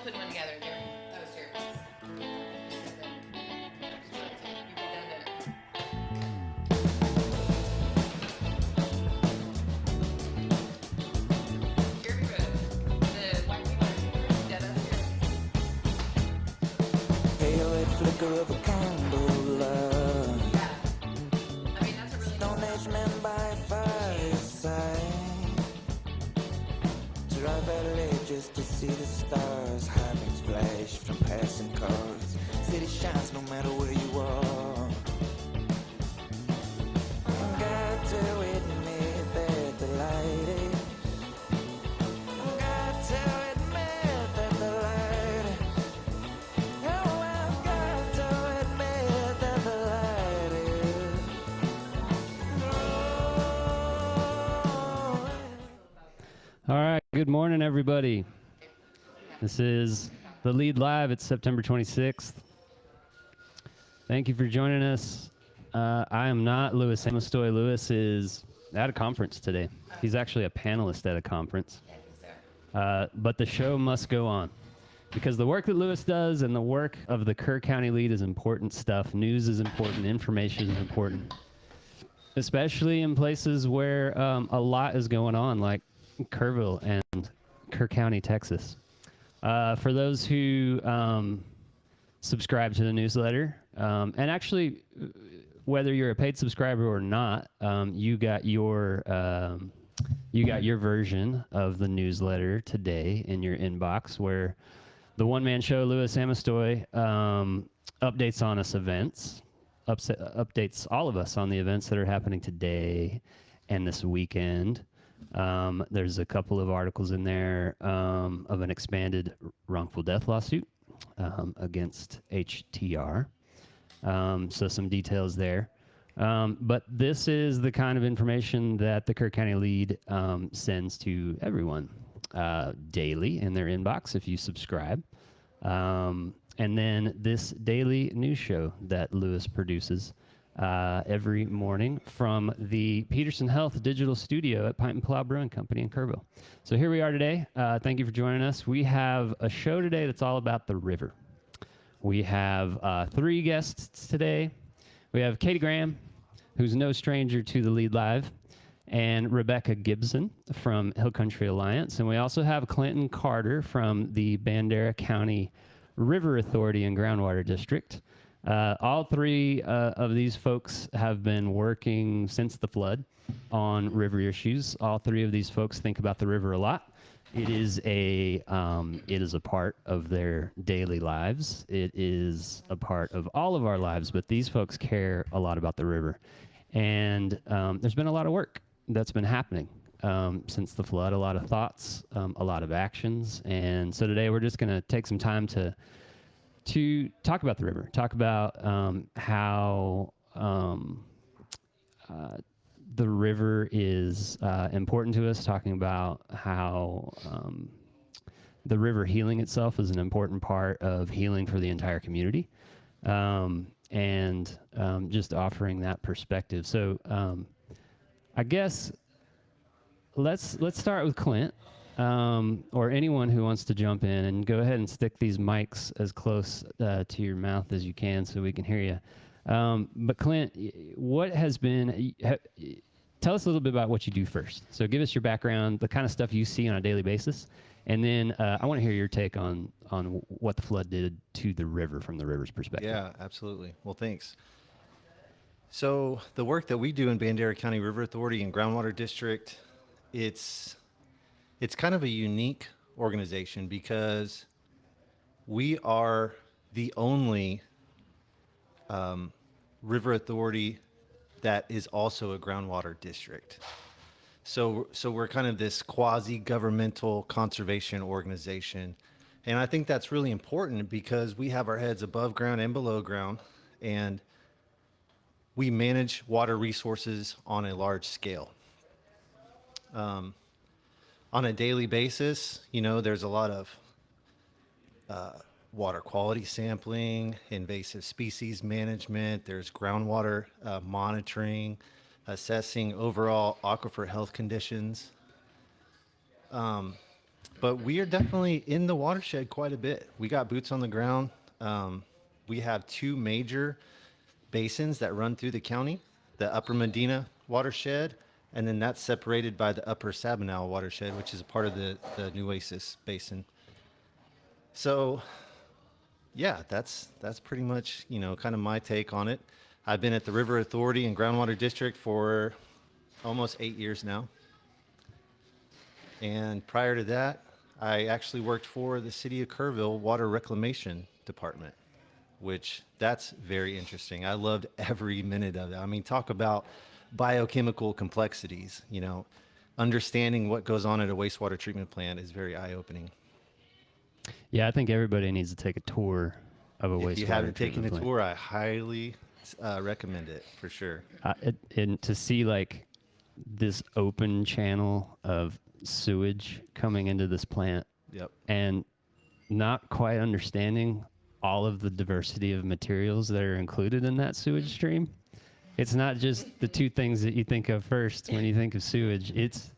putting one together. That was Jeremy's. Jeremy wrote the white people dead up here. Pale red flicker of a candle, Yeah. I mean, that's a really Stone Age men by fireside. Drive LA just to see the stars. High-beams flash from passing cars. City shines no matter where you are. Got to admit that the light is. Got to admit that the light is. Oh, I've got to admit that the light is. All right, good morning, everybody. This is The Lead Live. It's September 26th. Thank you for joining us. I am not Louis Amestoy. Louis is at a conference today. He's actually a panelist at a conference. But the show must go on because the work that Louis does and the work of the Kerr County Lead is important stuff. News is important. Information is important, especially in places where a lot is going on, like Kerrville and Kerr County, Texas. For those who subscribe to the newsletter, and actually, whether you're a paid subscriber or not, you got your version of the newsletter today in your inbox, where the one-man show Louis Amestoy updates on us events, updates all of us on the events that are happening today and this weekend. There's a couple of articles in there of an expanded wrongful death lawsuit against HTR. So some details there. But this is the kind of information that the Kerr County Lead sends to everyone daily in their inbox if you subscribe. And then this daily news show that Louis produces every morning from the Peterson Health Digital Studio at Pint and Plow Brewing Company in Kerrville. So here we are today. Thank you for joining us. We have a show today that's all about the river. We have 3 guests today. We have Katie Graham, who's no stranger to the Lead Live, and Rebecca Gibson from Hill Country Alliance. And we also have Clinton Carter from the Bandera County River Authority and Groundwater District. All 3 of these folks have been working since the flood on river issues. All 3 of these folks think about the river a lot. It is a part of their daily lives. It is a part of all of our lives, but these folks care a lot about the river. And there's been a lot of work that's been happening since the flood, a lot of thoughts, a lot of actions. And so today we're just going to take some time to talk about the river, talk about how the river is important to us, talking about how the river healing itself is an important part of healing for the entire community, and just offering that perspective. So I guess let's start with Clint. Or anyone who wants to jump in, and go ahead and stick these mics as close to your mouth as you can so we can hear you. But Clint, what has been, tell us a little bit about what you do first. So give us your background, the kind of stuff you see on a daily basis, and then I want to hear your take on what the flood did to the river from the river's perspective. Yeah, absolutely. Well, thanks. So the work that we do in Bandera County River Authority and Groundwater District, it's kind of a unique organization because we are the only river authority that is also a groundwater district. So we're kind of this quasi-governmental conservation organization. And I think that's really important because we have our heads above ground and below ground, and we manage water resources on a large scale. On a daily basis, there's a lot of water quality sampling, invasive species management, there's groundwater monitoring, assessing overall aquifer health conditions. But we are definitely in the watershed quite a bit. We got boots on the ground. Um, we have two major basins that run through the county, the Upper Medina watershed, and then that's separated by the Upper Sabinal watershed, which is a part of the Nueces basin. So yeah, that's pretty much, kind of my take on it. I've been at the River Authority and Groundwater District for almost 8 years now. And prior to that, I actually worked for the City of Kerrville Water Reclamation Department, which that's very interesting. I loved every minute of it. I mean, talk about biochemical complexities, understanding what goes on at a wastewater treatment plant is very eye-opening. Yeah, I think everybody needs to take a tour of a If you wastewater haven't taken treatment a plant. tour, I highly recommend it for sure. And to see like this open channel of sewage coming into this plant Yep. and not quite understanding all of the diversity of materials that are included in that sewage stream. It's not just the two things that you think of first when you think of sewage. It's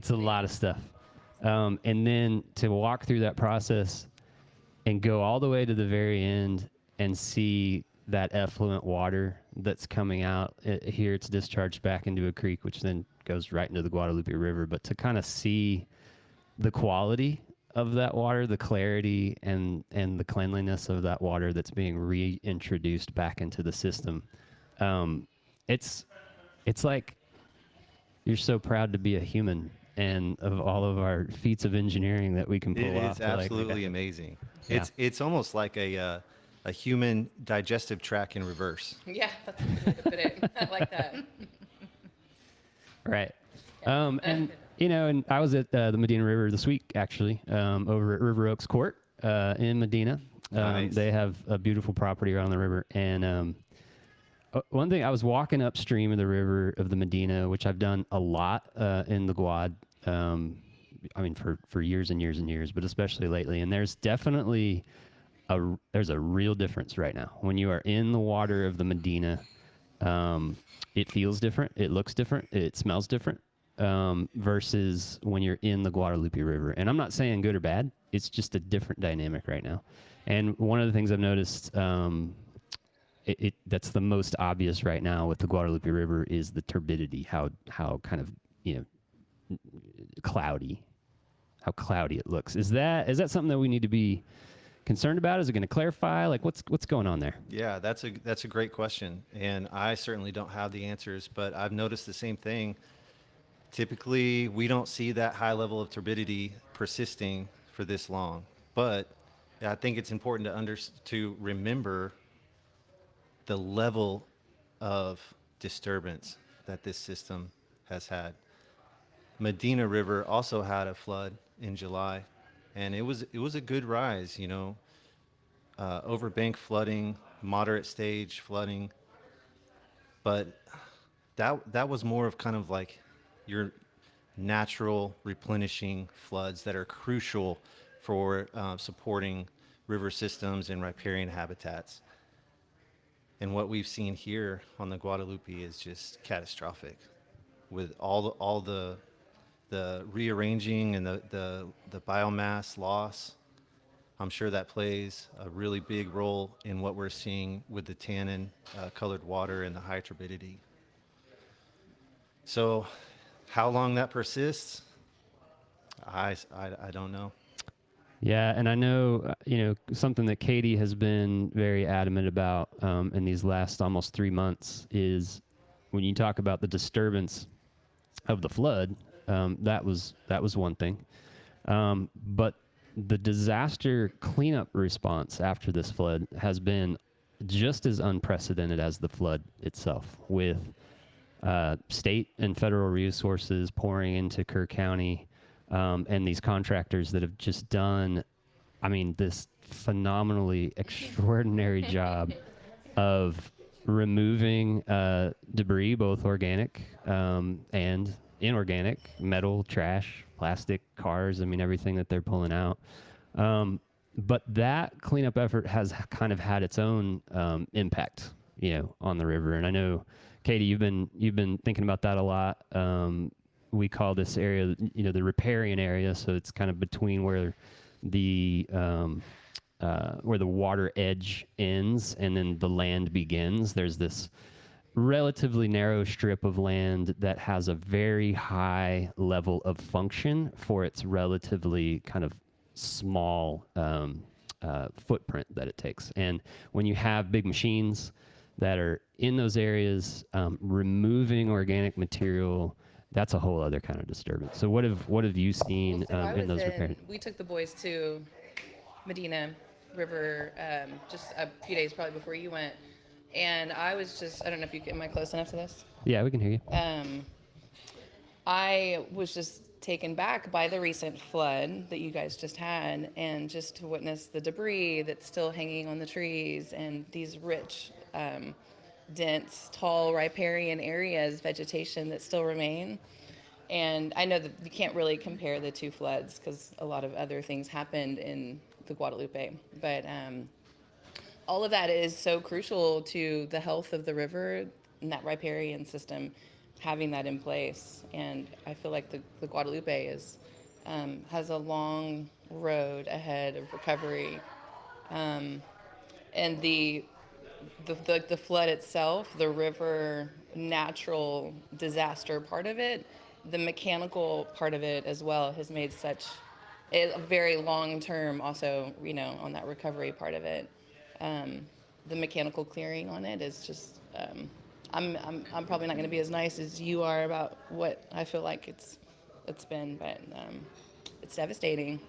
a lot of stuff. And then to walk through that process and go all the way to the very end and see that effluent water that's coming out here, it's discharged back into a creek, which then goes right into the Guadalupe River. But to kind of see the quality of that water, the clarity and the cleanliness of that water that's being reintroduced back into the system, it's like you're so proud to be a human, and of all of our feats of engineering that we can pull It off. is to, like, absolutely amazing. Yeah. It's almost like a human digestive tract in reverse. Yeah, that's a good way to put it. I like that. Right. And and I was at the Medina River this week, actually, over at River Oaks Court in Medina. Nice. They have a beautiful property around the river. And one thing, I was walking upstream of the river of the Medina, which I've done a lot in the Guad. I mean, for years and years and years, but especially lately. And there's definitely there's a real difference right now. When you are in the water of the Medina, it feels different, it looks different, it smells different, versus when you're in the Guadalupe River. And I'm not saying good or bad, it's just a different dynamic right now. And one of the things I've noticed, that's the most obvious right now with the Guadalupe River is the turbidity, how kind of, cloudy, how cloudy it looks. Is that something that we need to be concerned about? Is it going to clarify? Like, what's going on there? Yeah, that's a great question, and I certainly don't have the answers, but I've noticed the same thing. Typically, we don't see that high level of turbidity persisting for this long, but I think it's important to remember the level of disturbance that this system has had. Medina River also had a flood in July, and it was a good rise, overbank flooding, moderate stage flooding, but that was more of kind of like your natural replenishing floods that are crucial for supporting river systems and riparian habitats. And what we've seen here on the Guadalupe is just catastrophic, with all the rearranging and the biomass loss. I'm sure that plays a really big role in what we're seeing with the tannin colored water and the high turbidity. So how long that persists, I don't know. Yeah, and I know, something that Katie has been very adamant about in these last almost 3 months is when you talk about the disturbance of the flood, that was one thing. But the disaster cleanup response after this flood has been just as unprecedented as the flood itself, with state and federal resources pouring into Kerr County, and these contractors that have just done, this phenomenally extraordinary job of removing debris, both organic and inorganic, metal, trash, plastic, cars, everything that they're pulling out. But that cleanup effort has kind of had its own impact, on the river. And I know, Katie, you've been thinking about that a lot. we call this area, the riparian area. So it's kind of between the where the water edge ends and then the land begins. There's this relatively narrow strip of land that has a very high level of function for its relatively kind of small footprint that it takes. And when you have big machines that are in those areas, removing organic material, that's a whole other kind of disturbance. So what have you seen So I in was those repair? we took the boys to Medina River just a few days probably before you went. And I was just, I don't know if you am I close enough to this? Yeah, we can hear you. I was just taken back by the recent flood that you guys just had, and just to witness the debris that's still hanging on the trees and these rich, dense, tall riparian areas, vegetation that still remain. And I know that you can't really compare the two floods because a lot of other things happened in the Guadalupe, but all of that is so crucial to the health of the river and that riparian system, having that in place. And I feel like the Guadalupe has a long road ahead of recovery. And the flood itself, the river natural disaster part of it, the mechanical part of it as well has made such a very long term also, on that recovery part of it. The mechanical clearing on it is just I'm probably not going to be as nice as you are about what I feel like it's been, but it's devastating.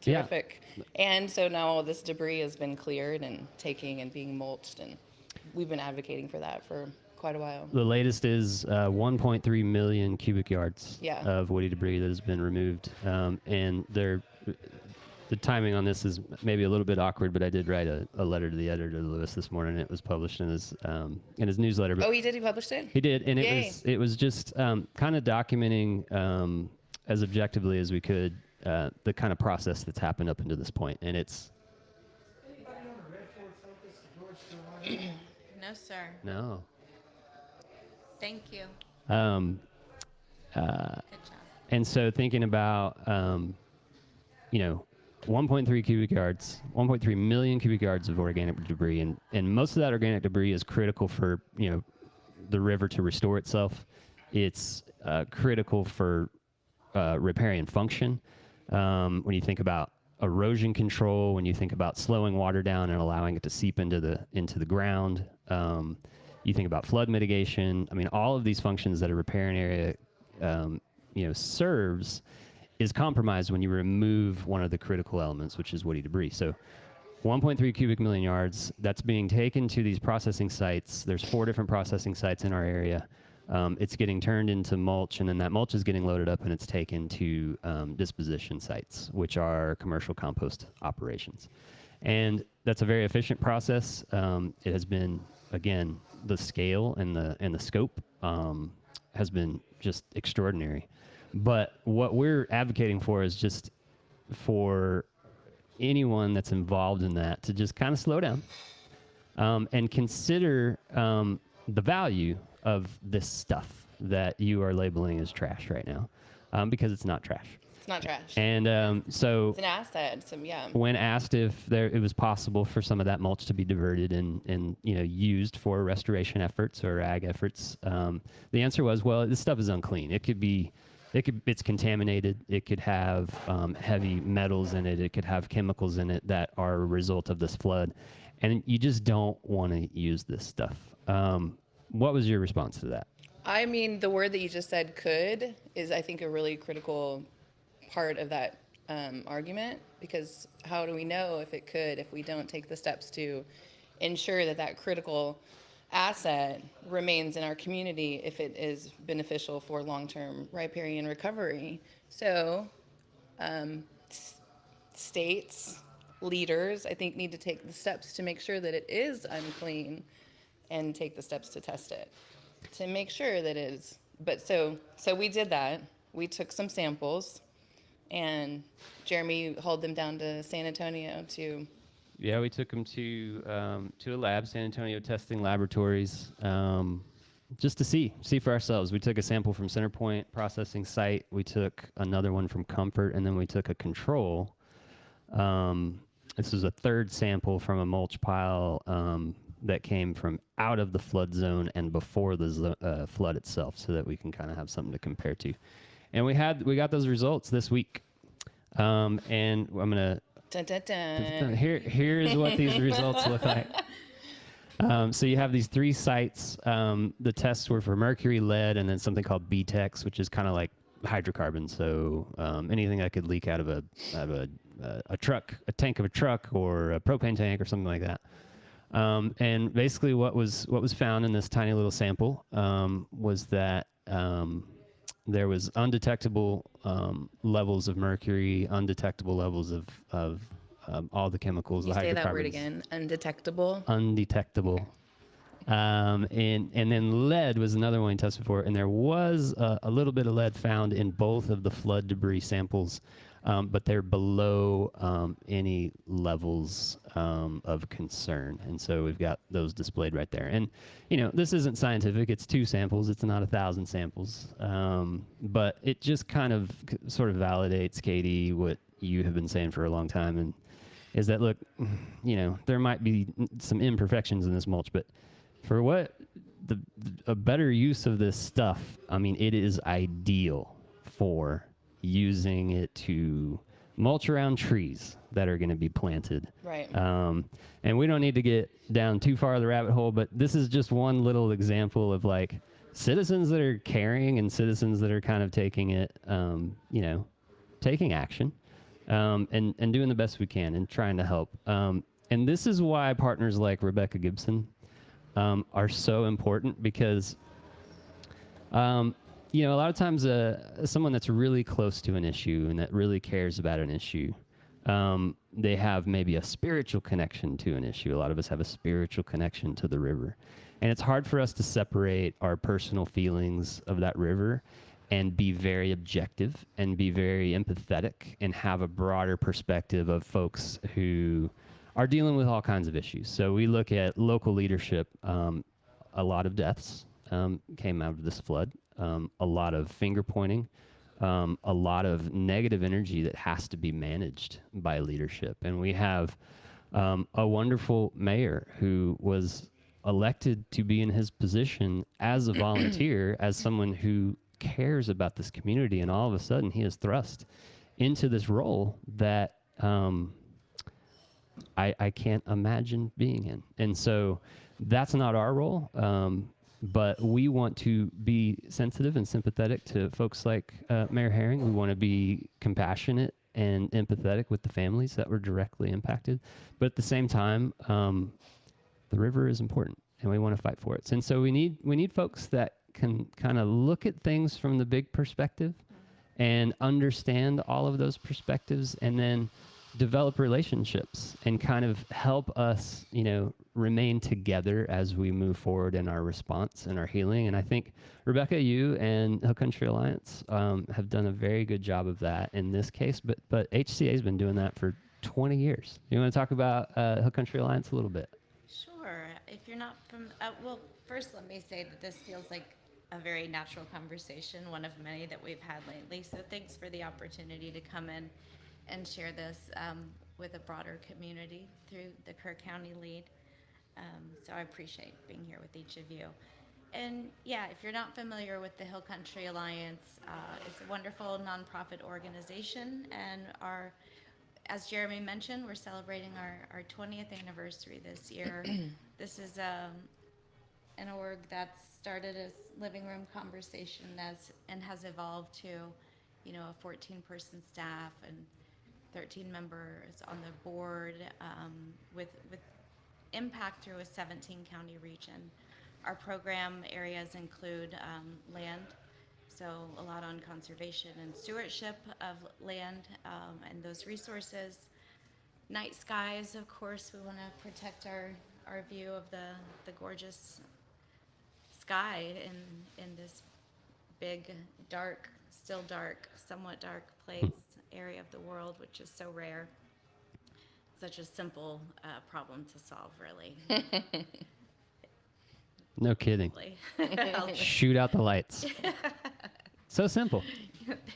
Yeah. Terrific. And so now all this debris has been cleared and taking and being mulched, and we've been advocating for that for quite a while. The latest is 1.3 million cubic yards Yeah. of woody debris that has been removed. And the timing on this is maybe a little bit awkward, but I did write a letter to the editor, Lewis, this morning. It was published in his newsletter. But Oh, he did? He published it? he did, and Yay. it was just kind of documenting as objectively as we could the kind of process that's happened up until this point. And it's No, sir. no. Thank you. Um, Good job. And so thinking about, 1.3 cubic yards, 1.3 million cubic yards of organic debris, and most of that organic debris is critical for, the river to restore itself. It's critical for riparian function. When you think about erosion control, when you think about slowing water down and allowing it to seep into the ground, you think about flood mitigation. I mean, all of these functions that a riparian area, serves is compromised when you remove one of the critical elements, which is woody debris. So 1.3 cubic million yards, that's being taken to these processing sites. There's 4 different processing sites in our area. It's getting turned into mulch, and then that mulch is getting loaded up and it's taken to disposition sites, which are commercial compost operations. And that's a very efficient process. It has been, again, the scale and the scope has been just extraordinary. But what we're advocating for is just for anyone that's involved in that to just kind of slow down and consider the value of this stuff that you are labeling as trash right now, because it's not trash. It's not trash. And so It's an asset. Yeah. when asked if it was possible for some of that mulch to be diverted and used for restoration efforts or ag efforts, the answer was, well, this stuff is unclean. It's contaminated. It could have heavy metals in it. It could have chemicals in it that are a result of this flood, and you just don't want to use this stuff. What was your response to that? I mean, the word that you just said, could, is I think a really critical part of that argument, because how do we know if it could if we don't take the steps to ensure that that critical asset remains in our community if it is beneficial for long-term riparian recovery? So states, leaders, I think, need to take the steps to make sure that it is unclean and take the steps to test it to make sure that it is. But so we did that. We took some samples, and Jeremy hauled them down to San Antonio to. Yeah, we took them to a lab, San Antonio Testing Laboratories, just to see for ourselves. We took a sample from Centerpoint processing site. We took another one from Comfort, and then we took a control. This was a third sample from a mulch pile that came from out of the flood zone and before the flood itself, so that we can kind of have something to compare to. And we got those results this week. And I'm gonna Dun, dun, dun. here's what these results look like. So you have these 3 sites. The tests were for mercury, lead, and then something called BTEX, which is kind of like hydrocarbons. So anything that could leak out of a truck, a tank of a truck, or a propane tank, or something like that. And basically, what was found in this tiny little sample was that there was undetectable levels of mercury, undetectable levels of all the chemicals, You the say hydrocarbons. that word again. Undetectable. Undetectable. And then lead was another one we tested for, and there was a little bit of lead found in both of the flood debris samples, but they're below any levels of concern. And so we've got those displayed right there. And, this isn't scientific. It's 2 samples. It's not 1,000 samples. But it just kind of sort of validates, Katie, what you have been saying for a long time, and is that, look, there might be some imperfections in this mulch, but for what a better use of this stuff, I mean, it is ideal for using it to mulch around trees that are going to be planted. Right. And we don't need to get down too far the rabbit hole, but this is just one little example of like citizens that are caring and citizens that are kind of taking it, taking action. And doing the best we can and trying to help. And this is why partners like Rebecca Gibson are so important, because, a lot of times someone that's really close to an issue and that really cares about an issue, they have maybe a spiritual connection to an issue. A lot of us have a spiritual connection to the river. And it's hard for us to separate our personal feelings of that river and be very objective and be very empathetic and have a broader perspective of folks who are dealing with all kinds of issues. So we look at local leadership. A lot of deaths came out of this flood, a lot of finger pointing, a lot of negative energy that has to be managed by leadership. And we have a wonderful mayor who was elected to be in his position as a volunteer, as someone who cares about this community, and all of a sudden he is thrust into this role that I can't imagine being in. And so that's not our role, but we want to be sensitive and sympathetic to folks like Mayor Herring. We want to be compassionate and empathetic with the families that were directly impacted, but at the same time, the river is important and we want to fight for it. And so we need folks that can kind of look at things from the big perspective and understand all of those perspectives, and then develop relationships and kind of help us, remain together as we move forward in our response and our healing. And I think, Rebecca, you and Hill Country Alliance have done a very good job of that in this case, but HCA has been doing that for 20 years. You want to talk about Hill Country Alliance a little bit? Sure. If you're not from, well, first let me say that this feels like a very natural conversation, one of many that we've had lately. So thanks for the opportunity to come in and share this with a broader community through the Kerr County lead. So I appreciate being here with each of you. And yeah, if you're not familiar with the Hill Country Alliance, it's a wonderful nonprofit organization, and as Jeremy mentioned, we're celebrating our 20th anniversary this year. This is an org that started as living room conversation and has evolved to, a 14-person staff and 13 members on the board, with impact through a 17-county region. Our program areas include land, so a lot on conservation and stewardship of land and those resources. Night skies, of course, we want to protect our view of the gorgeous sky in this big, dark, still dark, somewhat dark area of the world, which is so rare. Such a simple problem to solve, really. No kidding. I'll- Shoot out the lights. So simple.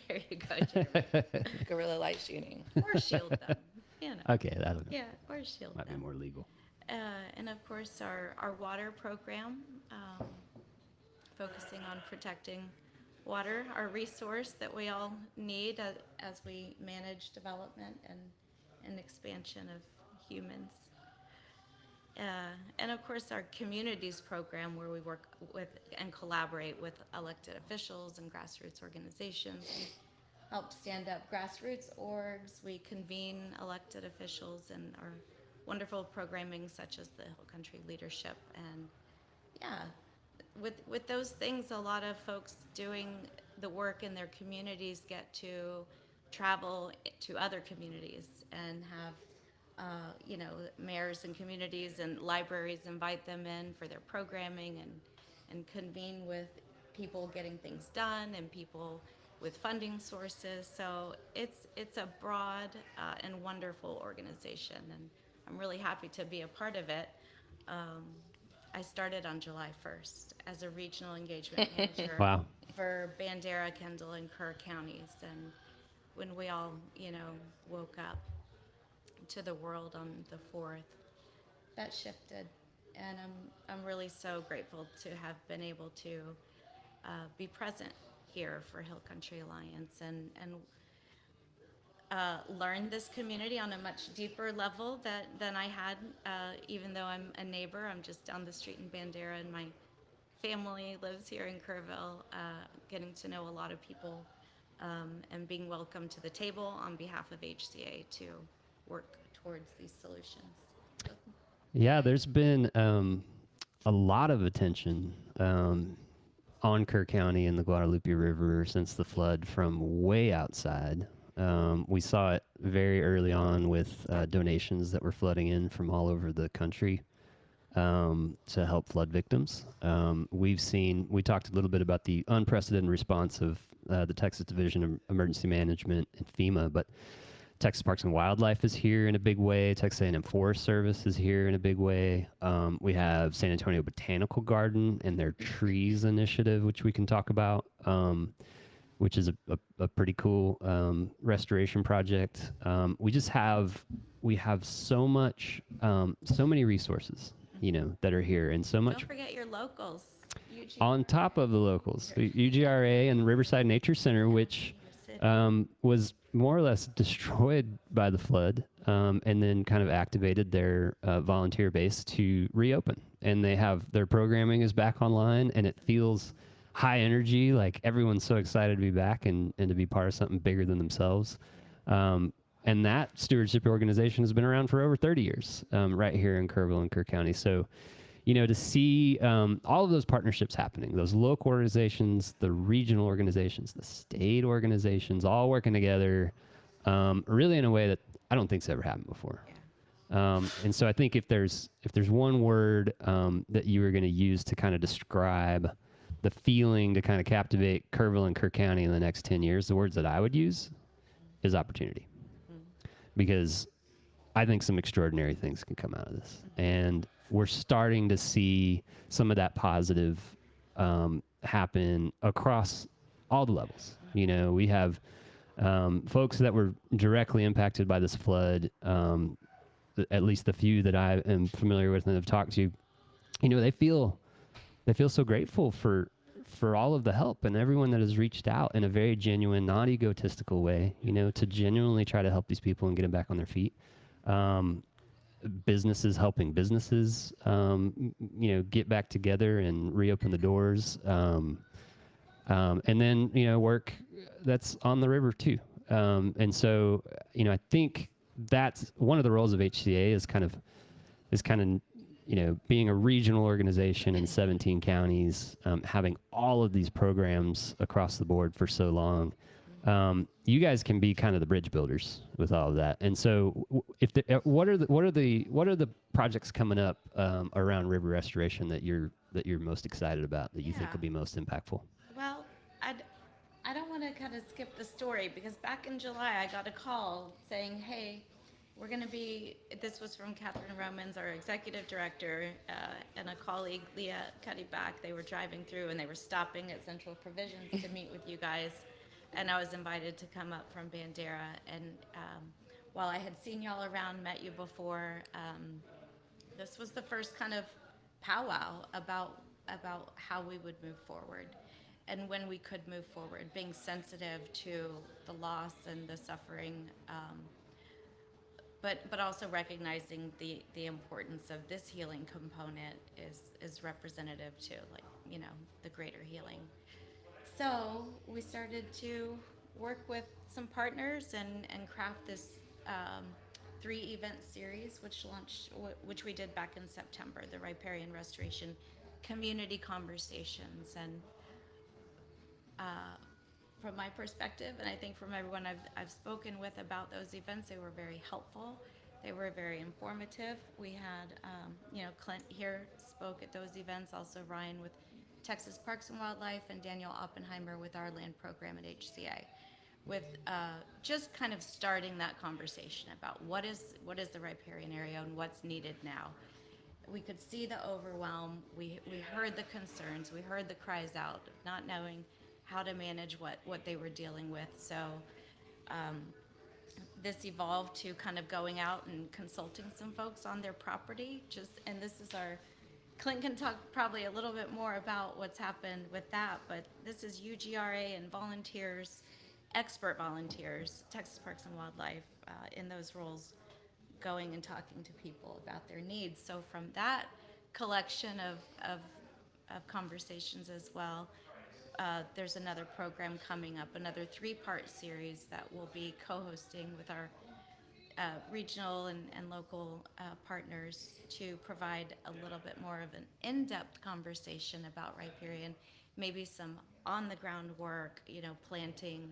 there you go, Jeremy. Guerrilla light shooting. Or shield them, you know. Okay, that'll Yeah, or shield might be them. more legal. And of course, our water program, focusing on protecting water, our resource that we all need as we manage development and expansion of humans. And of course, our communities program, where we work with and collaborate with elected officials and grassroots organizations. We help stand up grassroots orgs. We convene elected officials and our wonderful programming, such as the Hill Country Leadership. And yeah, with those things, a lot of folks doing the work in their communities get to travel to other communities and have mayors and communities and libraries invite them in for their programming and convene with people getting things done and people with funding sources. So it's a broad and wonderful organization, and I'm really happy to be a part of it. I started on July 1st as a regional engagement manager Wow. for Bandera, Kendall, and Kerr counties. And when we all, woke up to the world on the 4th, that shifted. And I'm really so grateful to have been able to be present here for Hill Country Alliance and learn this community on a much deeper level than I had, even though I'm a neighbor. I'm just down the street in Bandera, and my family lives here in Kerrville, getting to know a lot of people and being welcomed to the table on behalf of HCA to work towards these solutions. Yeah, there's been a lot of attention on Kerr County and the Guadalupe River since the flood from way outside. We saw it very early on with donations that were flooding in from all over the country to help flood victims. We talked a little bit about the unprecedented response of the Texas Division of Emergency Management and FEMA, but Texas Parks and Wildlife is here in a big way. Texas A&M Forest Service is here in a big way. We have San Antonio Botanical Garden and their trees initiative, which we can talk about, which is a pretty cool restoration project. We have so many resources, that are here, and so much Don't forget your locals. on top of the locals, UGRA and Riverside Nature Center, which was more or less destroyed by the flood, and then kind of activated their volunteer base to reopen. And their programming is back online, and it feels high energy, like everyone's so excited to be back and to be part of something bigger than themselves. And that stewardship organization has been around for over 30 years, right here in Kerrville and Kerr County. So, to see all of those partnerships happening, those local organizations, the regional organizations, the state organizations, all working together, really in a way that I don't think's ever happened before. And so I think if there's one word that you were going to use to kind of describe the feeling to kind of captivate Kerrville and Kerr County in the next 10 years, the words that I would use is opportunity. Because I think some extraordinary things can come out of this. And we're starting to see some of that positive happen across all the levels. We have folks that were directly impacted by this flood, at least the few that I am familiar with and have talked to, they feel so grateful for all of the help and everyone that has reached out in a very genuine, not egotistical way, to genuinely try to help these people and get them back on their feet. Businesses helping businesses, get back together and reopen the doors. And then, work that's on the river too. And so, I think that's one of the roles of HCA is kind of, being a regional organization in 17 counties, having all of these programs across the board for so long. You guys can be kind of the bridge builders with all of that. And so, what are the projects coming up around river restoration that you're most excited about, that you think Yeah. will be most impactful? Well, I don't want to kind of skip the story, because back in July I got a call saying, hey, we're going to be, this was from Catherine Romans, our executive director, and a colleague, Leah Cuddyback. They were driving through and they were stopping at Central Provisions to meet with you guys. And I was invited to come up from Bandera. And while I had seen y'all around, met you before, this was the first kind of powwow about how we would move forward and when we could move forward, being sensitive to the loss and the suffering, but also recognizing the importance of this healing component is representative to, like, you know, the greater healing. So we started to work with some partners and craft this 3-event series, which we did back in September, the Riparian Restoration Community Conversations. And from my perspective, and I think from everyone I've spoken with about those events, they were very helpful. They were very informative. We had, Clint here spoke at those events, also Ryan with Texas Parks and Wildlife, and Daniel Oppenheimer with our land program at HCA, with just kind of starting that conversation about what is the riparian area and what's needed now. We could see the overwhelm. We heard the concerns. We heard the cries out, not knowing how to manage what they were dealing with. So this evolved to kind of going out and consulting some folks on their property. And this is Clint can talk probably a little bit more about what's happened with that, but this is UGRA and volunteers, expert volunteers, Texas Parks and Wildlife, in those roles, going and talking to people about their needs. So from that collection of conversations as well, there's another program coming up, another 3-part series that we'll be co-hosting with our regional and local partners to provide a little bit more of an in-depth conversation about riparian, maybe some on-the-ground work, planting,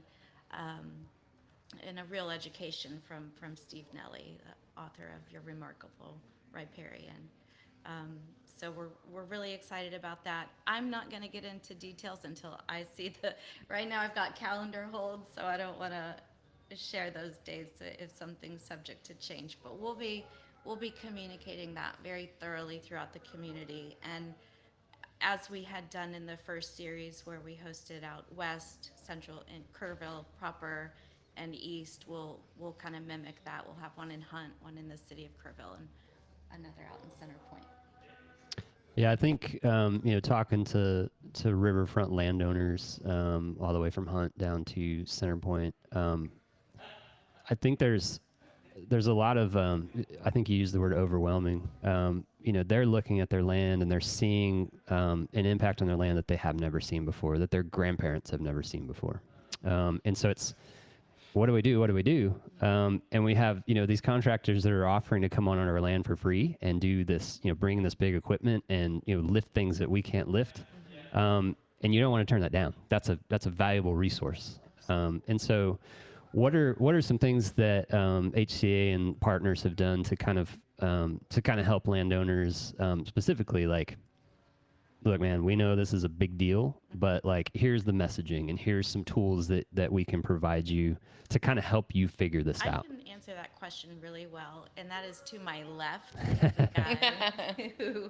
and a real education from Steve Nelly, the author of Your Remarkable Riparian. So we're really excited about that. I'm not going to get into details until I see right now I've got calendar holds, so I don't want to share those dates if something's subject to change. But we'll be communicating that very thoroughly throughout the community. And as we had done in the first series where we hosted out west, central, and Kerrville proper, and east, we'll kind of mimic that. We'll have one in Hunt, one in the city of Kerrville, and another out in Center Point. Yeah, I think talking to riverfront landowners all the way from Hunt down to Center Point, I think there's a lot of I think you used the word overwhelming. They're looking at their land and they're seeing an impact on their land that they have never seen before, that their grandparents have never seen before, and so it's, what do we do? What do we do? And we have, these contractors that are offering to come on our land for free and do this, bring this big equipment and, lift things that we can't lift. And you don't want to turn that down. That's a valuable resource. And so what are some things that HCA and partners have done to kind of help landowners, specifically, like, look, man, we know this is a big deal, but like, here's the messaging and here's some tools that we can provide you to kind of help you figure this out. I can answer that question really well, and that is to my left, the guy who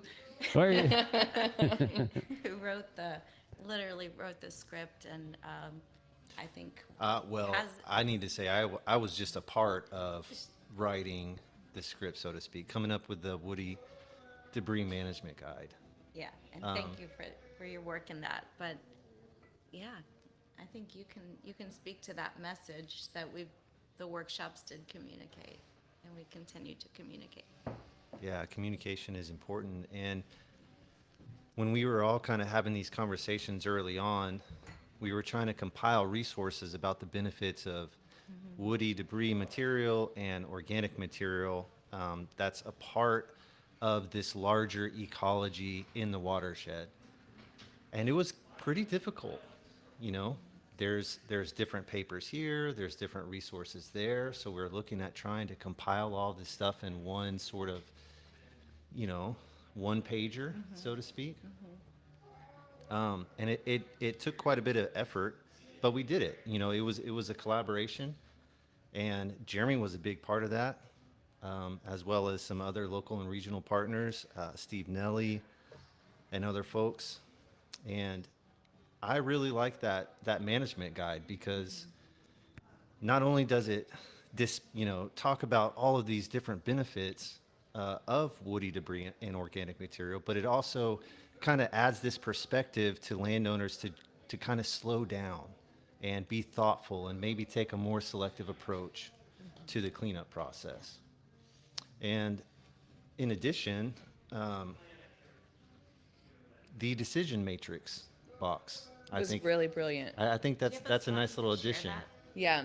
literally wrote the script, and I think I need to say I was just a part of writing the script, so to speak, coming up with the woody debris management guide. Yeah, and thank you for your work in that. But yeah, I think you can speak to that message that the workshops did communicate, and we continue to communicate. Yeah, communication is important. And when we were all kind of having these conversations early on, we were trying to compile resources about the benefits of woody debris material and organic material that's a part of this larger ecology in the watershed. And it was pretty difficult. There's different papers here, there's different resources there. So we're looking at trying to compile all this stuff in one sort of, one pager, so to speak. And it took quite a bit of effort, but we did it. It was a collaboration, and Jeremy was a big part of that. as well as some other local and regional partners, Steve Nelly and other folks. And I really like that management guide because not only does it talk about all of these different benefits of woody debris and organic material, but it also kind of adds this perspective to landowners to kind of slow down and be thoughtful and maybe take a more selective approach to the cleanup process. And in addition, the decision matrix box, It was really brilliant. I think Do you that's have a that's a slide nice to little share addition. that? Yeah,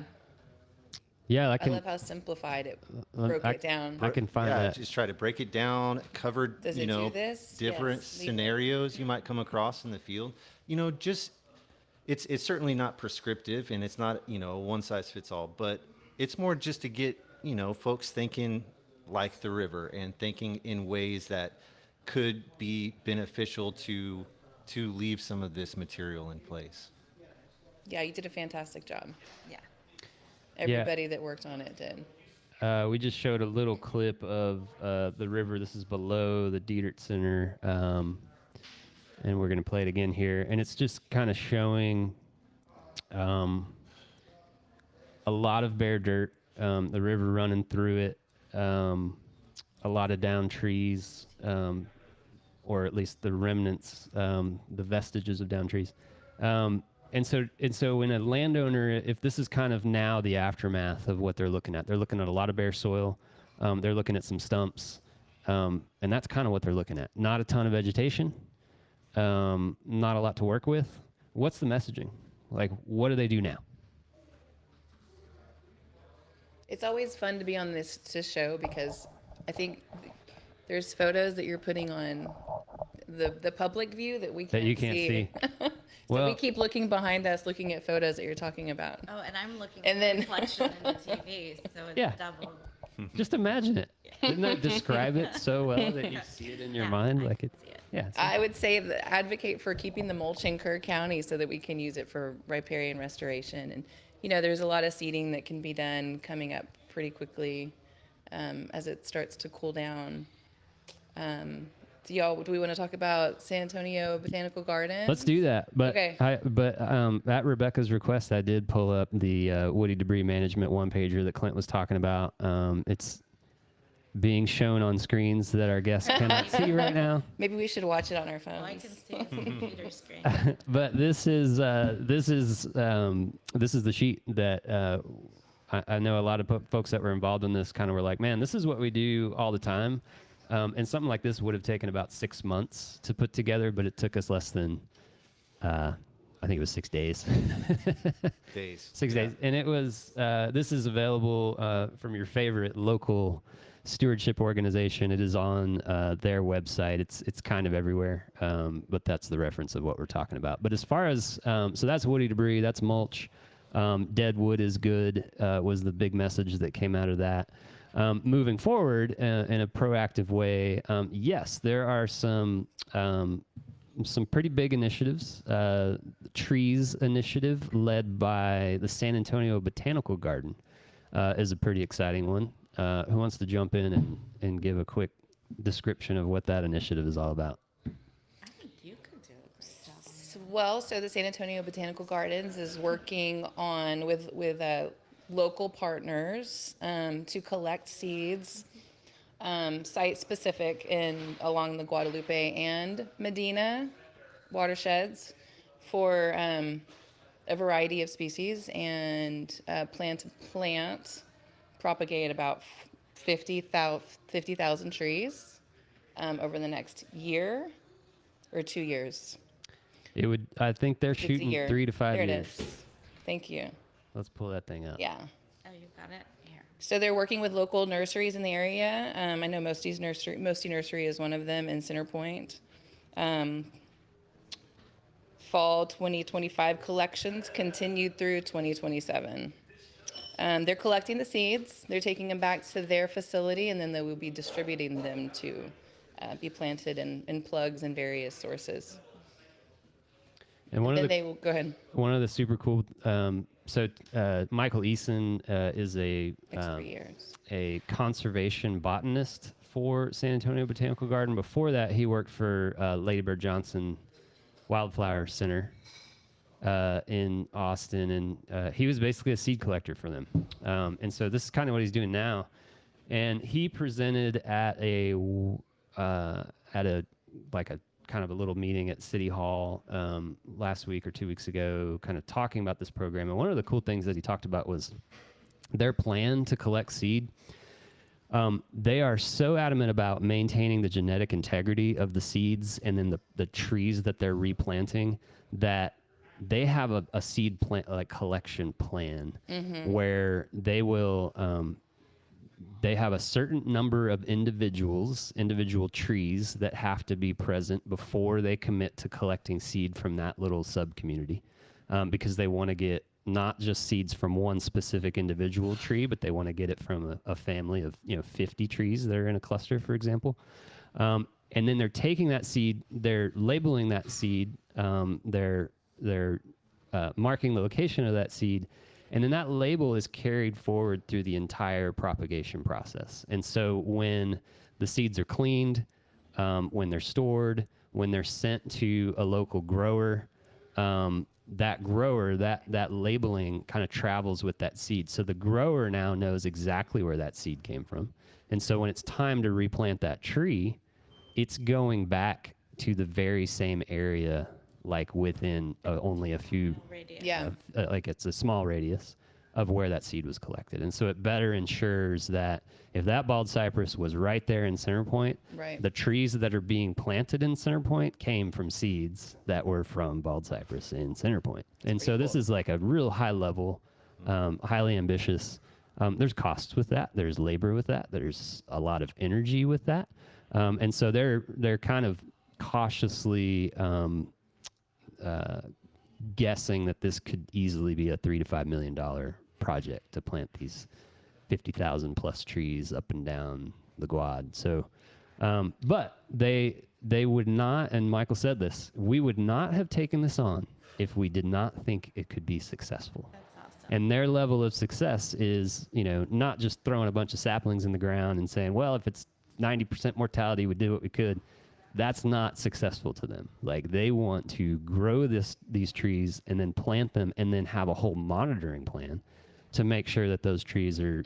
Yeah, I I can. love how simplified it Let- broke I- it down. I can find Yeah, that. just try to break it down, covered, Does it do this? different Yes, leave it. scenarios you might come across in the field. Just it's certainly not prescriptive and it's not, one size fits all, but it's more just to get, folks thinking like the river and thinking in ways that could be beneficial to leave some of this material in place. Yeah, you did a fantastic job. Yeah. Everybody that worked on it did. We just showed a little clip of the river. This is below the Dietert Center, and we're going to play it again here. And it's just kind of showing a lot of bare dirt, the river running through it, a lot of down trees, or at least the remnants, the vestiges of down trees. And so when a landowner, if this is kind of now the aftermath of what they're looking at a lot of bare soil, they're looking at some stumps, and that's kind of what they're looking at. Not a ton of vegetation, not a lot to work with. What's the messaging? Like, what do they do now? It's always fun to be on this show because I think there's photos that you're putting on the public view that we can't That you can't see. So Well- we keep looking behind us, looking at photos that you're talking about. Oh, and I'm looking And at then- the reflection in the TV, so it's Yeah. double. Just imagine it. Didn't that describe it so well that you see it in your Yeah, mind? I Like can it. see it. Yeah. it's- I would say that advocate for keeping the mulch in Kerr County so that we can use it for riparian restoration. And, there's a lot of seeding that can be done coming up pretty quickly as it starts to cool down. Do we want to talk about San Antonio Botanical Gardens? Let's do that. But Okay. at Rebecca's request, I did pull up the woody debris management one pager that Clint was talking about. It's being shown on screens that our guests cannot see right now. Maybe we should watch it on our Well, I phones. can see it on the computer screen. But this is the sheet that I know a lot of folks that were involved in this kind of were like, man, this is what we do all the time. And something like this would have taken about 6 months to put together, but it took us less than, I think it was 6 days. Days. 6 days. And it was, this is available from your favorite local stewardship organization. It is on their website. It's kind of everywhere, but that's the reference of what we're talking about. But as far as, so that's woody debris, that's mulch. Dead wood is good, was the big message that came out of that. Moving forward in a proactive way, yes, there are some pretty big initiatives. Trees initiative led by the San Antonio Botanical Garden is a pretty exciting one. Who wants to jump in and give a quick description of what that initiative is all about? I think you could do it. Well, so the San Antonio Botanical Gardens is working on with local partners to collect seeds, site specific along the Guadalupe and Medina watersheds for a variety of species and plan to propagate about 50,000 trees over the next year or 2 years. It would. I think they're It's a shooting year. 3 to 5 there years. It is. Thank you. Let's pull that thing up. Yeah. Oh, you got it? Here. So they're working with local nurseries in the area. I know Mosty's nursery. Mosty Nursery is one of them in Center Point. Fall 2025 collections continued through 2027. They're collecting the seeds. They're taking them back to their facility, and then they will be distributing them to be planted in plugs and various sources. And one Then of the they will go ahead. One of the super cool Michael Eason is Like 3 years. a conservation botanist for San Antonio Botanical Garden. Before that, he worked for Lady Bird Johnson Wildflower Center in Austin, and he was basically a seed collector for them. And so this is kind of what he's doing now. And he presented at a like a kind of a little meeting at City Hall last week or 2 weeks ago, kind of talking about this program. And one of the cool things that he talked about was their plan to collect seed. They are so adamant about maintaining the genetic integrity of the seeds and then the trees that they're replanting that they have a seed plant like collection plan where they will they have a certain number of individual trees that have to be present before they commit to collecting seed from that little sub community, because they want to get not just seeds from one specific individual tree, but they want to get it from a family of 50 trees that are in a cluster, for example. And then they're taking that seed, they're labeling that seed, they're marking the location of that seed, and then that label is carried forward through the entire propagation process. And so when the seeds are cleaned, when they're stored, when they're sent to a local grower, that grower, that labeling kind of travels with that seed. So the grower now knows exactly where that seed came from. And so when it's time to replant that tree, it's going back to the very same area, like within only a few, Radius. Yeah. like it's a small radius of where that seed was collected. And so it better ensures that if that bald cypress was right there in Center Point, Right. the trees that are being planted in Center Point came from seeds that were from bald cypress in Center Point. And so this is like a real high level, highly ambitious. There's costs with that. There's labor with that. There's a lot of energy with that. And so they're kind of cautiously guessing that this could easily be a $3 to $5 million project to plant these 50,000 plus trees up and down the Guad. So, but they would not, and Michael said this, we would not have taken this on if we did not think it could be successful. That's awesome. And their level of success is, not just throwing a bunch of saplings in the ground and saying, well, if it's 90% mortality, we did what we could. That's not successful to them. Like they want to grow these trees and then plant them and then have a whole monitoring plan to make sure that those trees are,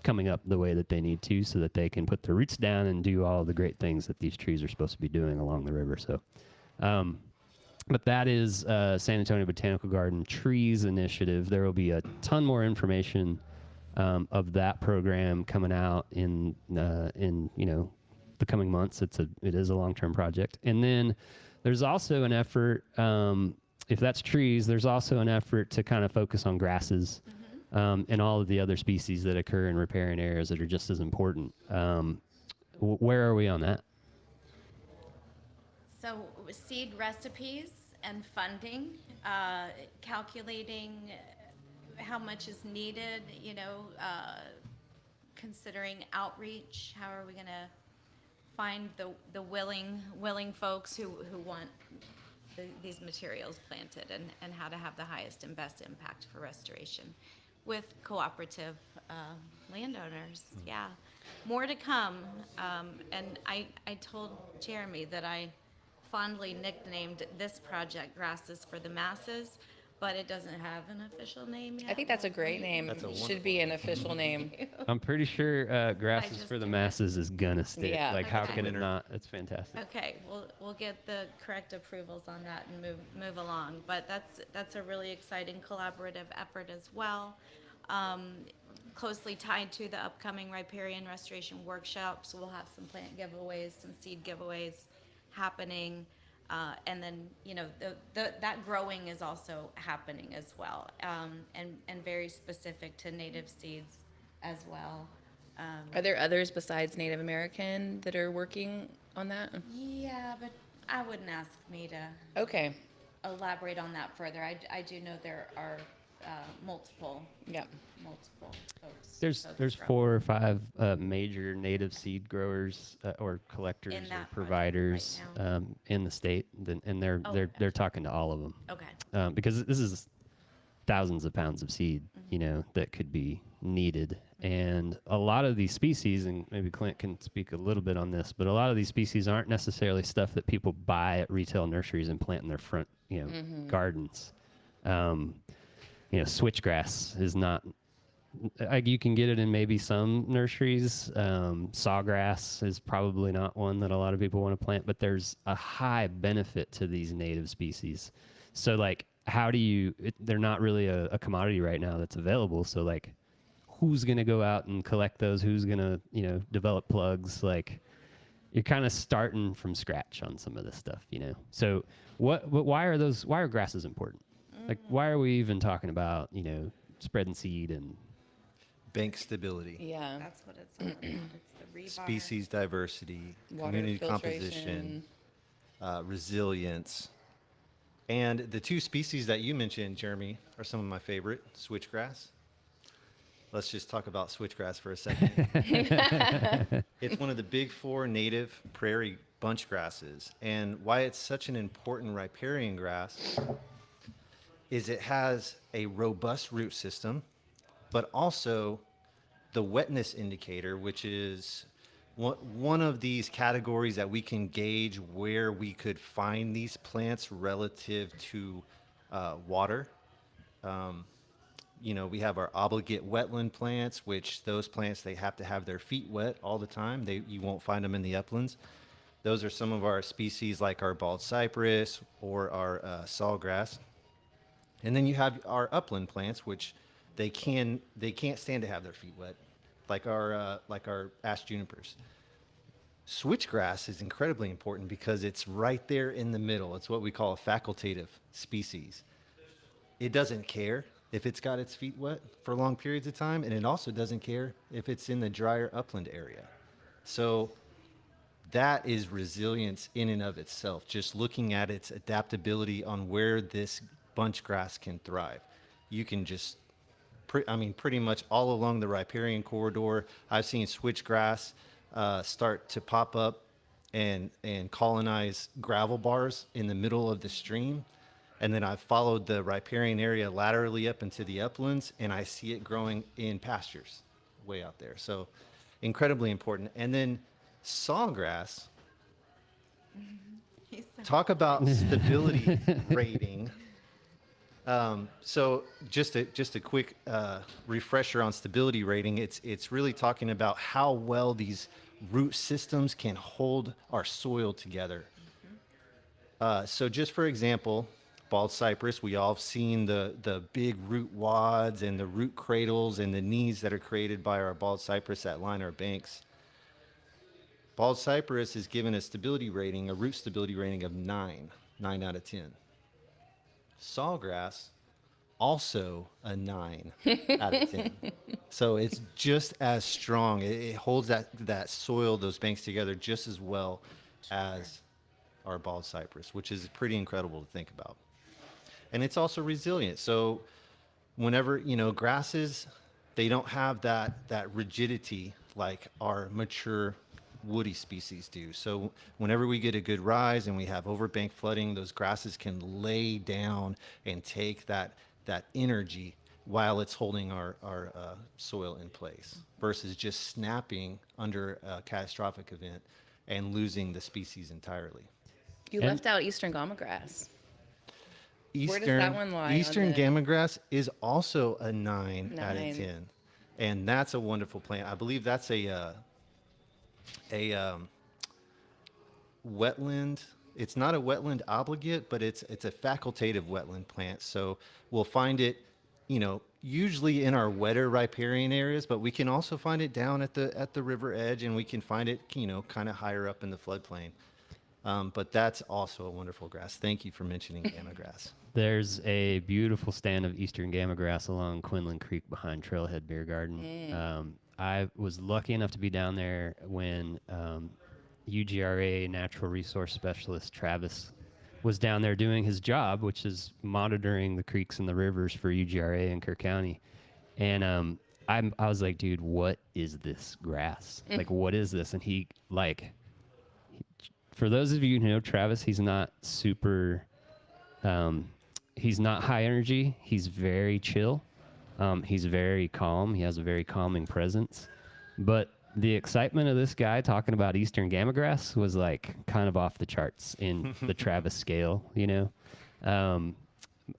coming up the way that they need to so that they can put their roots down and do all the great things that these trees are supposed to be doing along the river. So, but that is San Antonio Botanical Garden Trees Initiative. There will be a ton more information of that program coming out in the coming months. It is a long-term project. And then there's also an effort, if that's trees, there's also an effort to kind of focus on grasses and all of the other species that occur in riparian areas that are just as important. Where are we on that? So seed recipes and funding, calculating how much is needed, considering outreach, how are we going to find the willing folks who want these materials planted and how to have the highest and best impact for restoration with cooperative landowners. Yeah, more to come. And I told Jeremy that I fondly nicknamed this project Grasses for the Masses, but it doesn't have an official name yet. I think that's a great name. That's a Should be an official name. I'm pretty sure Grasses just for the did. Masses is gonna stick. Yeah. Like, how Okay. can it not? It's fantastic. Okay, we'll get the correct approvals on that and move along. But that's a really exciting collaborative effort as well. Closely tied to the upcoming riparian restoration workshops, we'll have some plant giveaways, some seed giveaways happening. And then, that growing is also happening as well, and very specific to native seeds as well. Are there others besides Native American that are working on that? Yeah, but I wouldn't ask me to Okay. elaborate on that further. I do know there are multiple Yeah. folks. There's from- 4 or 5 major native seed growers or collectors In or that project providers right now. in the state, and they're Oh, they're okay. they're talking to all of them Okay, because this is thousands of pounds of seed, you know, that could be needed. And a lot of these species, and maybe Clint can speak a little bit on this, but a lot of these species aren't necessarily stuff that people buy at retail nurseries and plant in their front, you know, gardens. You know, switchgrass is not, you can get it in maybe some nurseries. Sawgrass is probably not one that a lot of people want to plant, but there's a high benefit to these native species. So like, how do you, they're not really a commodity right now that's available. So like, who's going to go out and collect those? Who's going to, you know, develop plugs? Like, you're kind of starting from scratch on some of this stuff, you know? So why are grasses important? Like, why are we even talking about, you know, spreading seed and Bank stability, Yeah. That's what it's all about. It's the rebar. species diversity, Water community filtration. composition, resilience. And the two species that you mentioned, Jeremy, are some of my favorite, switchgrass. Let's just talk about switchgrass for a second. It's one of the big four native prairie bunch grasses. And why it's such an important riparian grass is it has a robust root system, but also the wetness indicator, which is one of these categories that we can gauge where we could find these plants relative to water. You know, we have our obligate wetland plants, which those plants, they have to have their feet wet all the time. You won't find them in the uplands. Those are some of our species like our bald cypress or our sawgrass. And then you have our upland plants, which they can't stand to have their feet wet, like our ash junipers. Switchgrass is incredibly important because it's right there in the middle. It's what we call a facultative species. It doesn't care if it's got its feet wet for long periods of time, and it also doesn't care if it's in the drier upland area. So that is resilience in and of itself, just looking at its adaptability on where this bunch grass can thrive. You can just, pretty much all along the riparian corridor, I've seen switchgrass start to pop up and colonize gravel bars in the middle of the stream. And then I've followed the riparian area laterally up into the uplands, and I see it growing in pastures way out there. So incredibly important. And then sawgrass, talk about stability rating. So just a quick refresher on stability rating. It's really talking about how well these root systems can hold our soil together. So just for example, bald cypress, we all have seen the big root wads and the root cradles and the knees that are created by our bald cypress that line our banks. Bald cypress is given a stability rating, a root stability rating of 9 out of 10. Sawgrass, also a 9 out of 10. So it's just as strong. It holds that soil, those banks together just as well as our bald cypress, which is pretty incredible to think about. And it's also resilient. So whenever, grasses, they don't have that rigidity like our mature woody species do. So whenever we get a good rise and we have overbank flooding, those grasses can lay down and take that energy while it's holding our soil in place versus just snapping under a catastrophic event and losing the species entirely. You left out Eastern Gama grass. Eastern, Where does that one lie on Eastern the- gamma grass is also a 9 out of 9. 10. And that's a wonderful plant. I believe that's a wetland. It's not a wetland obligate, but it's a facultative wetland plant. So we'll find it, usually in our wetter riparian areas, but we can also find it down at the river edge, and we can find it, kind of higher up in the floodplain. But that's also a wonderful grass. Thank you for mentioning gamma grass. There's a beautiful stand of Eastern Gamma grass along Quinlan Creek behind Trailhead Beer Garden. I was lucky enough to be down there when UGRA Natural Resource Specialist Travis was down there doing his job, which is monitoring the creeks and the rivers for UGRA in Kerr County. And I was like, dude, what is this grass? Like, what is this? And he, for those of you who know Travis, he's not super he's not high energy. He's very chill. He's very calm. He has a very calming presence. But the excitement of this guy talking about Eastern Gamagrass was like kind of off the charts in the Travis scale, you know?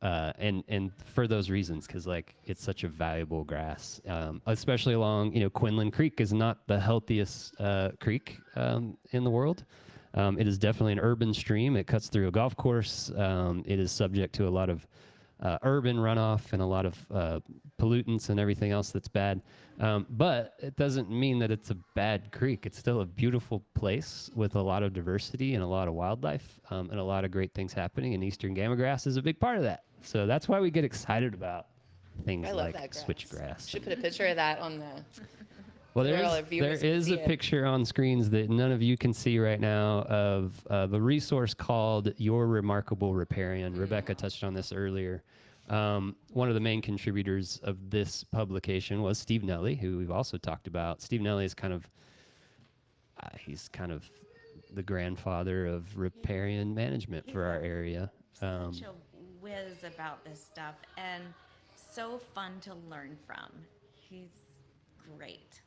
And for those reasons, because like it's such a valuable grass, especially along, you know, Quinlan Creek is not the healthiest creek in the world. It is definitely an urban stream. It cuts through a golf course. It is subject to a lot of urban runoff and a lot of pollutants and everything else that's bad. But it doesn't mean that it's a bad creek. It's still a beautiful place with a lot of diversity and a lot of wildlife and a lot of great things happening. And Eastern Gamagrass is a big part of that. So that's why we get excited about things I love like that grass. switchgrass. Should put a picture of that on the. Well, where all our there viewers can is see a it. picture on screens that none of you can see right now of a resource called Your Remarkable Riparian. Rebecca touched on this earlier. One of the main contributors of this publication was Steve Nelly, who we've also talked about. Steve Nelly is he's kind of the grandfather of riparian management for our area. Such a whiz about this stuff and so fun to learn from. He's great.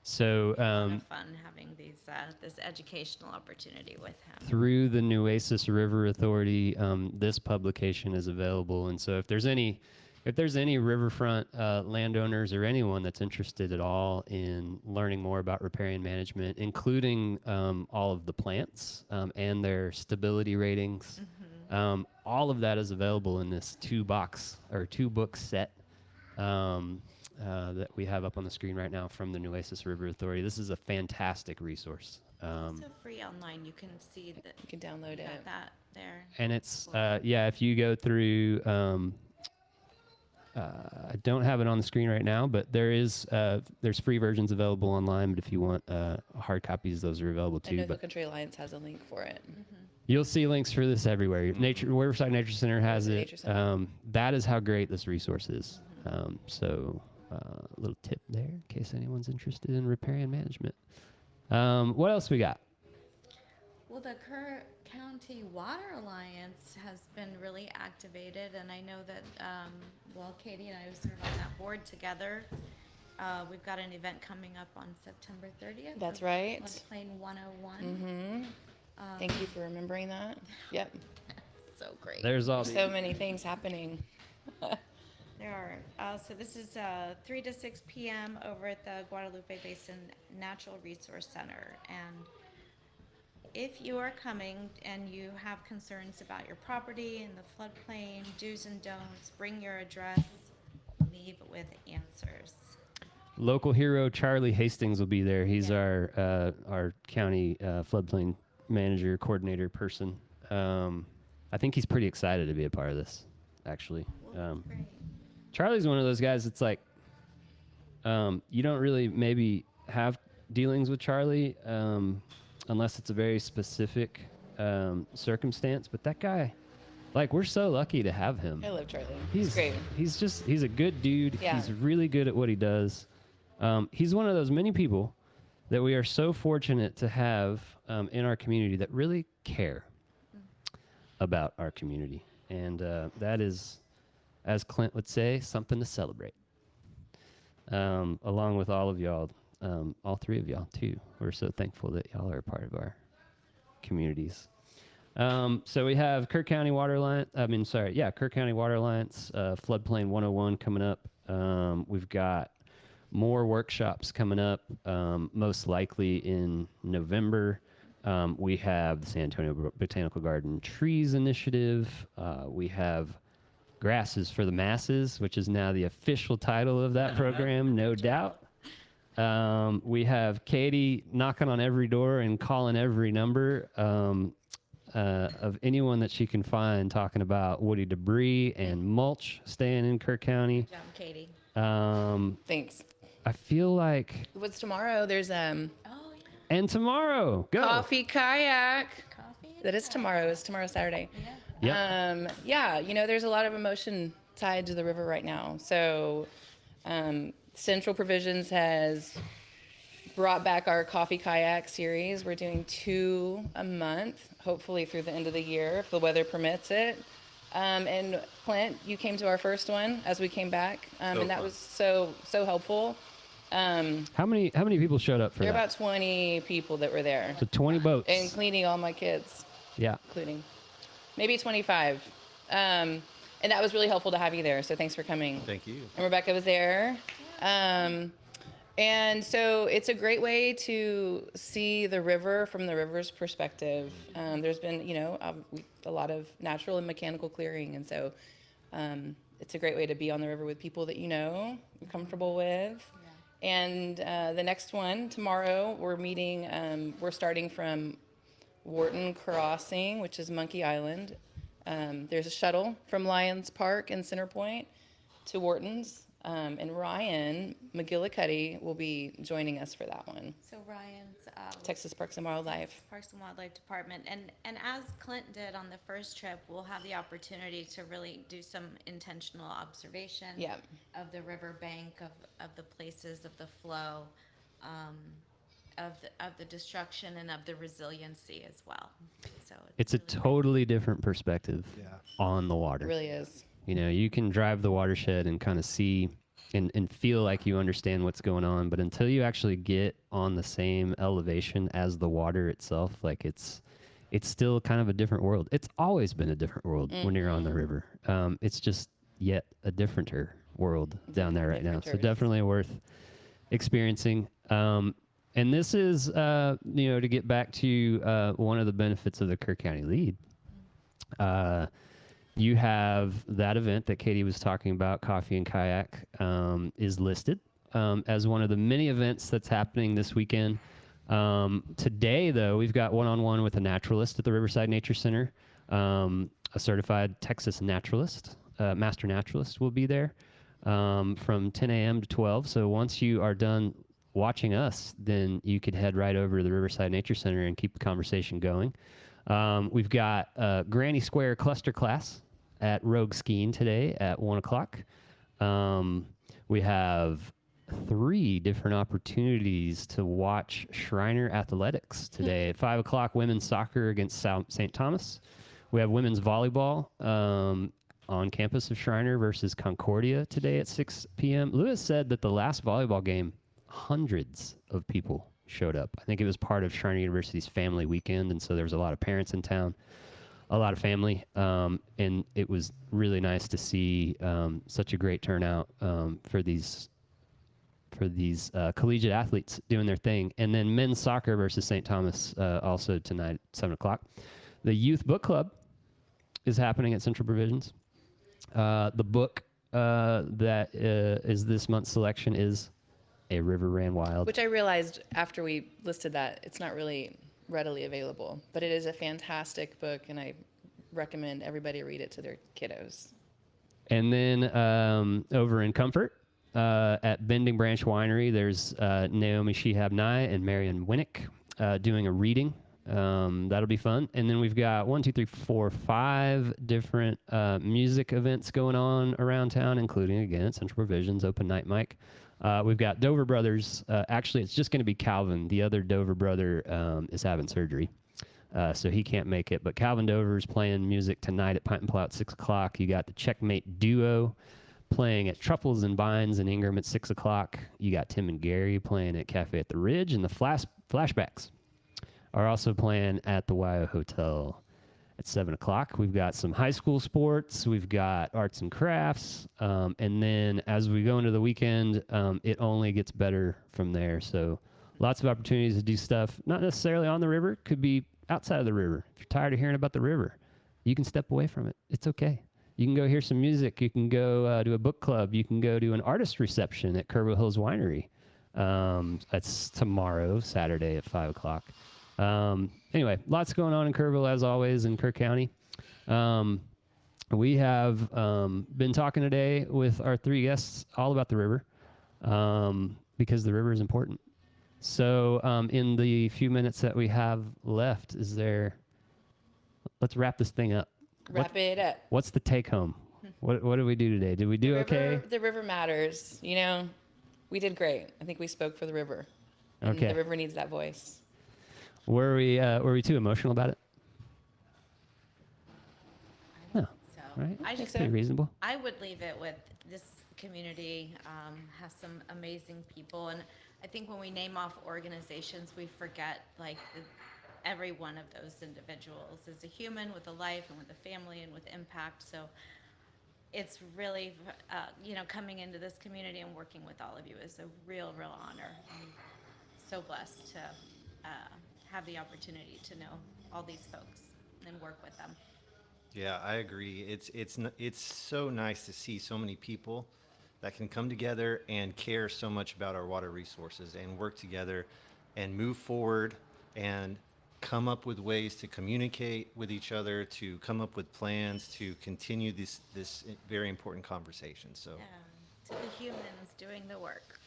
So A lot of fun having this educational opportunity with him. through the Nueces River Authority, this publication is available. And so if there's any riverfront landowners or anyone that's interested at all in learning more about riparian management, including all of the plants and their stability ratings, all of that is available in this two book set that we have up on the screen right now from the Nueces River Authority. This is a fantastic resource. Also free online. You can see that You can download it. that there. And it's if you go through I don't have it on the screen right now, but there's free versions available online, but if you want hard copies, those are available I too. know the But Country Alliance has a link for it. you'll see links for this everywhere. Riverside Nature Center has it. Nature Center. That is how great this resource is. So a little tip there in case anyone's interested in riparian management. What else we got? Well, the Kerr County Water Alliance has been really activated, and I know that, Katie and I serve on that board together. We've got an event coming up on September 30th. That's of right. Floodplain 101. Thank you for remembering that. Yep. So great. There's all So many things happening. There are. So this is 3 to 6 p.m. over at the Guadalupe Basin Natural Resource Center. And if you are coming and you have concerns about your property and the floodplain, do's and don'ts, bring your address, leave with answers. Local hero Charlie Hastings will be there. He's our county floodplain manager, coordinator person. I think he's pretty excited to be a part of this, actually. Great. Charlie's one of those guys that's like, you don't really maybe have dealings with Charlie unless it's a very specific circumstance. But that guy, like, we're so lucky to have him. I love Charlie. He's great. He's a good dude. Yeah. He's really good at what he does. He's one of those many people that we are so fortunate to have in our community that really care about our community. And that is, as Clint would say, something to celebrate. Along with all of y'all, all three of y'all too. We're so thankful that y'all are a part of our communities. So we have Kerr County Water Alliance. Kerr County Water Alliance, Floodplain 101 coming up. We've got more workshops coming up, most likely in November. We have the San Antonio Botanical Garden Trees Initiative. We have Grasses for the Masses, which is now the official title of that program, no doubt. We have Katie knocking on every door and calling every number of anyone that she can find talking about woody debris and mulch staying in Kerr County. Good job, Katie. Thanks. I feel like, What's tomorrow? There's Oh, yeah. and tomorrow, go. coffee kayak. Coffee. That is tomorrow. It's tomorrow Saturday. Yeah. Yep. There's a lot of emotion tied to the river right now. So, Central Provisions has brought back our coffee kayak series. We're doing 2 a month, hopefully through the end of the year, if the weather permits it. And Clint, you came to our first one as we came back, So and that fun. was so helpful. How many people showed up for There were that? about 20 people that were there, So 20 boats. including all my kids, Yeah. including maybe 25. And that was really helpful to have you there. So thanks for coming. Thank you. And Rebecca was there. And so it's a great way to see the river from the river's perspective. There's been, a lot of natural and mechanical clearing. And so it's a great way to be on the river with people that you're comfortable with. And the next one, tomorrow, we're starting from Wharton Crossing, which is Monkey Island. There's a shuttle from Lions Park and Center Point to Wharton's. And Ryan McGillicuddy will be joining us for that one. So Ryan's Texas Parks and Wildlife. Parks and Wildlife Department, and as Clint did on the first trip, we'll have the opportunity to really do some intentional observation Yeah. of the riverbank, of the places of the flow, of the destruction and of the resiliency as well. So It's a really great. totally different perspective Yeah. on the water. It really is. You can drive the watershed and kind of see and feel like you understand what's going on, but until you actually get on the same elevation as the water itself, like it's still kind of a different world. It's always been a different world when you're on the river. It's just yet a differenter world down there right now. So Differenter, yes. definitely worth experiencing. And this is, to get back to one of the benefits of the Kerr County Lead. You have that event that Katie was talking about, Coffee and Kayak, is listed as one of the many events that's happening this weekend. Today, though, we've got one-on-one with a naturalist at the Riverside Nature Center. A certified Texas naturalist, master naturalist will be there from 10 a.m. to 12. So once you are done watching us, then you could head right over to the Riverside Nature Center and keep the conversation going. We've got a Granny Square cluster class at Rogue Skiing today at 1 o'clock. We have 3 different opportunities to watch Shriner Athletics today. At 5 o'clock, women's soccer against St. Thomas. We have women's volleyball on campus of Shriner versus Concordia today at 6 p.m. Lewis said that the last volleyball game, hundreds of people showed up. I think it was part of Shriner University's family weekend, and so there was a lot of parents in town, a lot of family, and it was really nice to see such a great turnout for these collegiate athletes doing their thing. And then men's soccer versus St. Thomas also tonight at 7 o'clock. The youth book club is happening at Central Provisions. The book that is this month's selection is A River Ran Wild. Which I realized after we listed that it's not really readily available, but it is a fantastic book, and I recommend everybody read it to their kiddos. And then over in Comfort at Bending Branch Winery, there's Naomi Shehab Nye and Marion Winnick doing a reading. That'll be fun. And then we've got 5 different music events going on around town, including, again, Central Provisions, open night mic. We've got Dover Brothers. Actually, it's just going to be Calvin. The other Dover brother is having surgery, so he can't make it. But Calvin Dover's playing music tonight at Pint and Plow at 6 o'clock. You got the Checkmate Duo playing at Truffles and Vines in Ingram at 6 o'clock. You got Tim and Gary playing at Cafe at the Ridge, and the Flashbacks are also playing at the Wyo Hotel at 7 o'clock. We've got some high school sports. We've got arts and crafts. And then as we go into the weekend, it only gets better from there. So lots of opportunities to do stuff, not necessarily on the river, could be outside of the river. If you're tired of hearing about the river, you can step away from it. It's okay. You can go hear some music. You can go to a book club. You can go to an artist reception at Kerrville Hills Winery. That's tomorrow, Saturday at 5 o'clock. Anyway, lots going on in Kerrville, as always, in Kerr County. We have been talking today with our 3 guests all about the river because the river is important. So in the few minutes that we have left, let's wrap this thing up. Wrap it up. What's the take home? What did we do today? Did we do okay? The river matters. We did great. I think we spoke for the river. And Okay. the river needs that voice. Were we too emotional about it? No. So right? I That's just- pretty reasonable. I would leave it with this community has some amazing people, and I think when we name off organizations, we forget like every one of those individuals is a human with a life and with a family and with impact. So it's really, coming into this community and working with all of you is a real honor. I'm so blessed to have the opportunity to know all these folks and work with them. Yeah, I agree. It's so nice to see so many people that can come together and care so much about our water resources and work together and move forward and come up with ways to communicate with each other, to come up with plans to continue this very important conversation. So To the humans doing the work.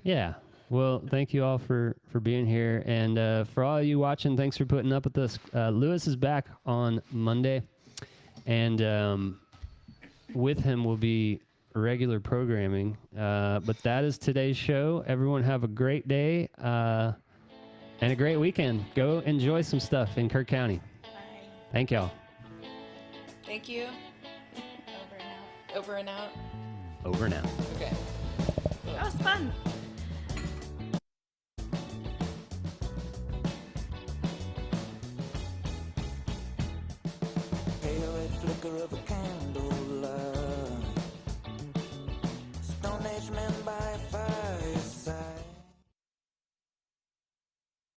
Yeah. Well, thank you all for being here. And for all you watching, thanks for putting up with us. Lewis is back on Monday. And with him will be regular programming. But that is today's show. Everyone have a great day and a great weekend. Go enjoy some stuff in Kirk County. Bye. Thank y'all. Thank you. Over and out. Over and out. Over now. Okay. That was fun.